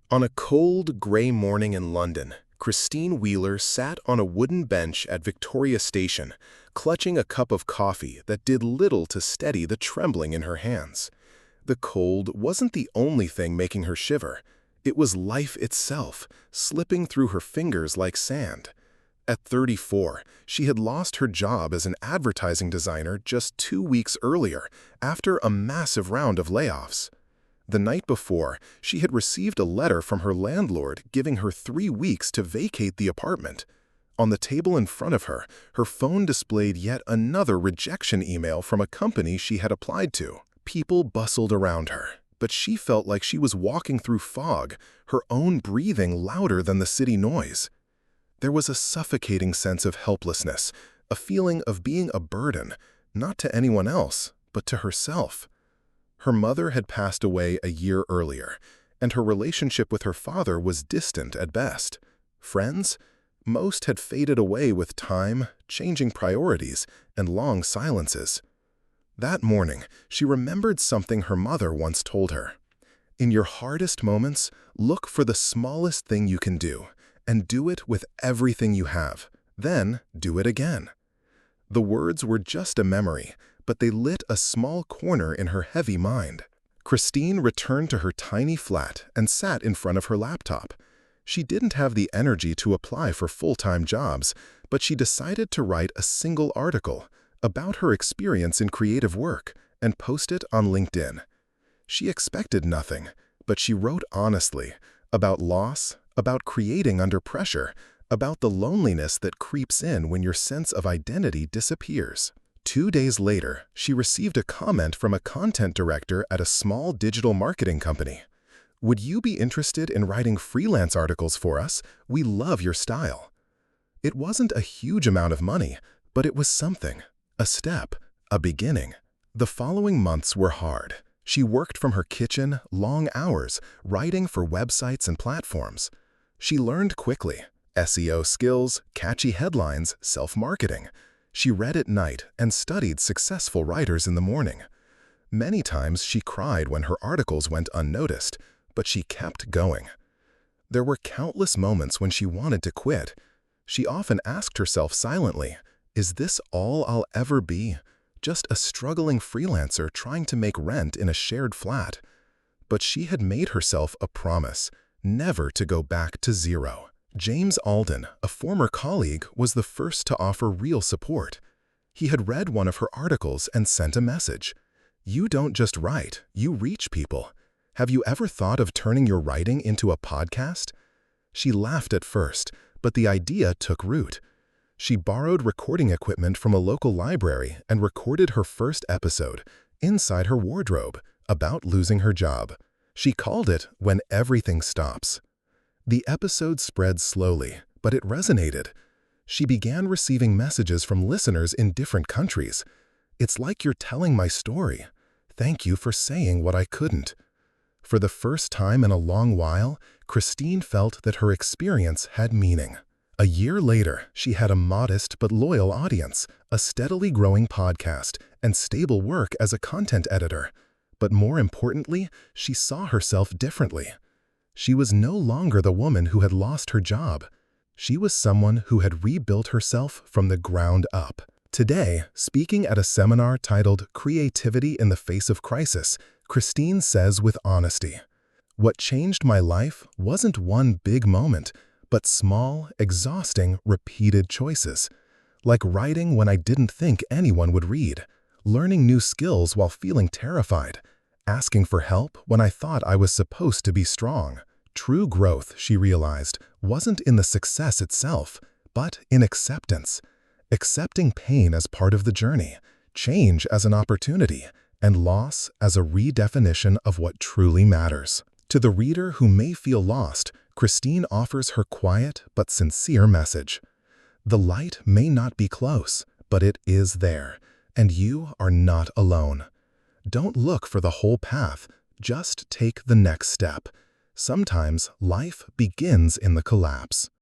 On a cold, gray morning in London, Christine Wheeler sat on a wooden bench at Victoria Station, clutching a cup of coffee that did little to steady the trembling in her hands. The cold wasn't the only thing making her shiver. It was life itself, slipping through her fingers like sand. At 34, she had lost her job as an advertising designer just 2 weeks earlier, after a massive round of layoffs. The night before, she had received a letter from her landlord giving her 3 weeks to vacate the apartment. On the table in front of her, her phone displayed yet another rejection email from a company she had applied to. People bustled around her, but she felt like she was walking through fog, her own breathing louder than the city noise. There was a suffocating sense of helplessness, a feeling of being a burden, not to anyone else, but to herself. Her mother had passed away a year earlier, and her relationship with her father was distant at best. Friends? Most had faded away with time, changing priorities, and long silences. That morning, she remembered something her mother once told her. In your hardest moments, look for the smallest thing you can do, and do it with everything you have. Then do it again. The words were just a memory, but they lit a small corner in her heavy mind. Christine returned to her tiny flat and sat in front of her laptop. She didn't have the energy to apply for full-time jobs, but she decided to write a single article about her experience in creative work and post it on LinkedIn. She expected nothing, but she wrote honestly about loss, about creating under pressure, about the loneliness that creeps in when your sense of identity disappears. 2 days later, she received a comment from a content director at a small digital marketing company. "Would you be interested in writing freelance articles for us? We love your style." It wasn't a huge amount of money, but it was something, a step, a beginning. The following months were hard. She worked from her kitchen, long hours, writing for websites and platforms. She learned quickly: SEO skills, catchy headlines, self-marketing. She read at night and studied successful writers in the morning. Many times she cried when her articles went unnoticed, but she kept going. There were countless moments when she wanted to quit. She often asked herself silently, "Is this all I'll ever be? Just a struggling freelancer trying to make rent in a shared flat?" But she had made herself a promise, never to go back to zero. James Alden, a former colleague, was the first to offer real support. He had read one of her articles and sent a message. "You don't just write, you reach people. Have you ever thought of turning your writing into a podcast?" She laughed at first, but the idea took root. She borrowed recording equipment from a local library and recorded her first episode, inside her wardrobe, about losing her job. She called it "When Everything Stops." The episode spread slowly, but it resonated. She began receiving messages from listeners in different countries. "It's like you're telling my story. Thank you for saying what I couldn't." For the first time in a long while, Christine felt that her experience had meaning. A year later, she had a modest but loyal audience, a steadily growing podcast, and stable work as a content editor. But more importantly, she saw herself differently. She was no longer the woman who had lost her job. She was someone who had rebuilt herself from the ground up. Today, speaking at a seminar titled "Creativity in the Face of Crisis," Christine says with honesty, "What changed my life wasn't one big moment, but small, exhausting, repeated choices. Like writing when I didn't think anyone would read, learning new skills while feeling terrified, asking for help when I thought I was supposed to be strong." True growth, she realized, wasn't in the success itself, but in acceptance. Accepting pain as part of the journey, change as an opportunity, and loss as a redefinition of what truly matters. To the reader who may feel lost, Christine offers her quiet but sincere message. The light may not be close, but it is there, and you are not alone. Don't look for the whole path, just take the next step. Sometimes life begins in the collapse.